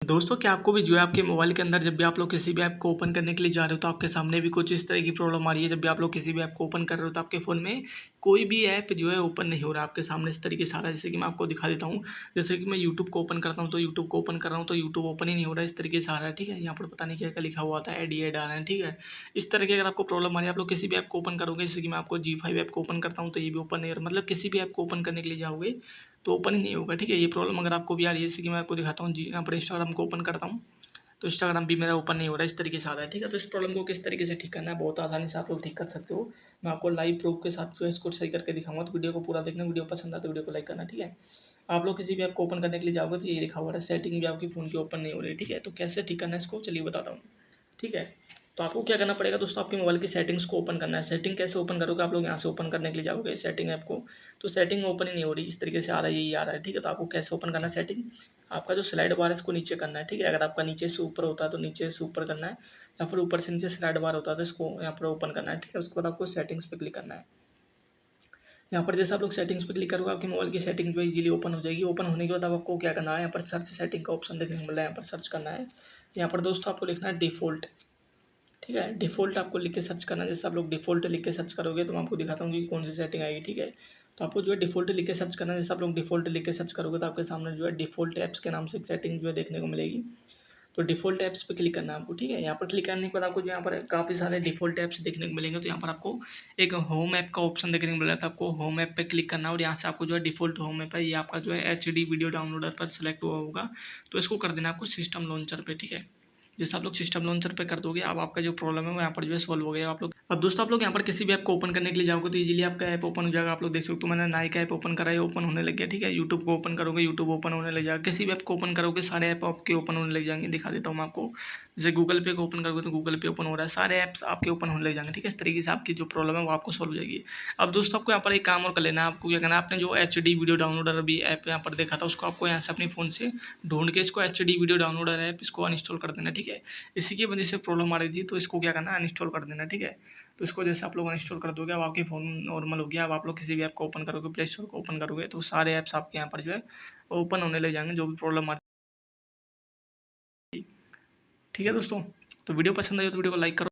दोस्तों क्या आपको भी जो है आपके मोबाइल के अंदर जब भी आप लोग किसी भी ऐप को ओपन करने के लिए जा रहे हो तो आपके सामने भी कुछ इस तरह की प्रॉब्लम आ रही है। जब भी आप लोग किसी भी ऐप को ओपन कर रहे हो तो आपके फ़ोन में कोई भी ऐप जो है ओपन नहीं हो रहा आपके सामने इस तरीके से आ रहा है। जैसे कि मैं आपको दिखा देता हूँ। जैसे कि मैं यूट्यूब को ओपन करता हूँ तो यूट्यूब को ओपन कर रहा हूँ तो यूट्यूब ओपन ही नहीं हो रहा है, इस तरीके से आ रहा है। ठीक है, यहाँ पर पता नहीं क्या क्या लिखा हुआ था, एड आ रहा है। ठीक है, इस तरह की अगर आपको प्रॉब्लम आ रही है, आप लोग किसी भी ऐप को ओपन करोगे, जैसे कि मैं आपको G5 ऐप को ओपन करता हूँ तो ये भी ओपन नहीं हो रहा, मतलब किसी भी ऐप को ओपन करने के लिए जाओगे तो ओपन ही नहीं होगा। ठीक है, ये प्रॉब्लम अगर आपको भी आ रही है, जैसे कि मैं आपको दिखाता हूँ, जी यहाँ पर इंस्टाग्राम को ओपन करता हूँ तो इंस्टाग्राम भी मेरा ओपन नहीं हो रहा है, इस तरीके से आ रहा है। ठीक है, तो इस प्रॉब्लम को किस तरीके से ठीक करना है, बहुत आसानी से आप लोग ठीक कर सकते हो। मैं आपको लाइव प्रूफ के साथ जो है इसको सही करके दिखाऊंगा, तो वीडियो को पूरा देखना। वीडियो पसंद आता है वीडियो को लाइक करना। ठीक है, आप लोग किसी भी ऐप को ओपन करने के लिए जाओगे तो ये लिखा हुआ है सेटिंग भी आपकी फ़ोन की ओपन नहीं हो रही। ठीक है, तो कैसे ठीक करना है इसको चलिए बताता हूँ। ठीक है, तो आपको क्या करना पड़ेगा दोस्तों, आपके मोबाइल की सेटिंग्स को ओपन करना है। सेटिंग कैसे ओपन करोगे, आप लोग यहाँ से ओपन करने के लिए जाओगे सेटिंग ऐप को, तो सेटिंग ओपन ही नहीं हो रही, इस तरीके से आ रहा है, यही आ रहा है। ठीक है, तो आपको कैसे ओपन करना है सेटिंग, आपका जो स्लाइड बार है इसको नीचे करना है। ठीक है, अगर आपका नीचे से ऊपर होता है तो नीचे से ऊपर करना है, या फिर ऊपर से नीचे स्लाइड बार होता है तो इसको यहाँ पर ओपन करना है। ठीक है, उसके बाद आपको सेटिंग्स पे क्लिक करना है। यहाँ पर जैसे आप लोग सेटिंग्स पे क्लिक करोगे आपके मोबाइल की सेटिंग जो है इजीली ओपन हो जाएगी। ओपन होने के बाद अब आपको क्या करना है, यहाँ पर सर्च सेटिंग का ऑप्शन देखने को मिल रहा है, यहाँ पर सर्च करना है। यहाँ पर दोस्तों आपको लिखना है डिफ़ॉल्ट। ठीक है, डिफ़ॉल्ट आपको लिख के सर्च करना है। जैसे आप लोग डिफ़ॉल्ट लिख के सर्च करोगे तो मैं आपको दिखाता हूँ कि कौन सी सेटिंग आएगी। ठीक है, तो आपको जो है डिफ़ॉल्ट लिख के सर्च करना है। जैसे आप लोग डिफ़ॉल्ट लिख के सर्च करोगे तो आपके सामने जो है डिफ़ॉल्ट ऐप्स के नाम से एक सेटिंग जो है देखने को मिलेगी। तो डिफ़ॉल्ट ऐप्स पे क्लिक करना है आपको। ठीक है, यहाँ पर क्लिक करने के बाद आपको जो यहाँ पर काफ़ी सारे डिफ़ॉल्ट ऐप्स देखने को मिलेंगे। तो यहाँ पर आपको एक होम ऐप का ऑप्शन देखने को मिल रहा था, आपको होम ऐप पे क्लिक करना है और यहाँ से आपको जो है डिफ़ॉल्ट होम ऐप है ये आपका जो है एचडी वीडियो डाउनलोडर पर सेलेक्ट हुआ होगा, तो इसको कर देना आपको सिस्टम लॉन्चर पे। ठीक है, जैसे आप लोग सिस्टम लॉन्चर पे कर दोगे अब आपका जो प्रॉब्लम है वो यहाँ पर जो है सॉल्व हो गया। आप लोग अब दोस्तों आप लोग यहाँ पर किसी भी ऐप को ओपन करने के लिए जाओगे तो इजीली आपका ऐप ओपन हो जाएगा। आप लोग देख सकते हो मैंने नाइक ऐप ओपन करा है, ओपन होने लग गया। ठीक है, यूट्यूब को ओपन करोगे यूट्यूब ओपन होने लग जाएगा। किसी भी ऐप को ओपन करोगे सारे ऐप आपके ओपन होने लग जाएंगे। दिखा देता हूँ मैं आपको, जैसे गूगल पे को ओपन करोगे तो गूगल पे ओपन हो रहा है, सारे ऐप्स आपके ओपन होने लग जाएंगे। ठीक है, इस तरीके से आपकी जो प्रॉब्लम है वो आपको सॉल्व हो जाएगी। अब दोस्तों आपको यहाँ पर एक काम और कर लेना है, आपको क्या करना है, आपने जो एच डी वीडियो डाउनलोडर अभी ऐप यहाँ पर देखा था उसको आपको यहाँ से अपने फ़ोन से ढूंढ के इसको H D video downloader app इसको अनइंस्टॉल कर देना। ठीक है, इसी की वजह से प्रॉब्लम आ रही थी, तो इसको क्या करना है अनइंस्टॉल कर देना। ठीक है, तो इसको जैसे आप लोग अनइंस्टॉल कर दोगे अब आपके फ़ोन नॉर्मल हो गया। अब आप लोग किसी भी ऐप को ओपन करोगे, प्ले स्टोर को ओपन करोगे तो सारे ऐप्स आपके यहाँ पर जो है ओपन होने लग जाएंगे, जो भी प्रॉब्लम आ रही है। ठीक है दोस्तों, तो वीडियो पसंद आई तो वीडियो को लाइक करो।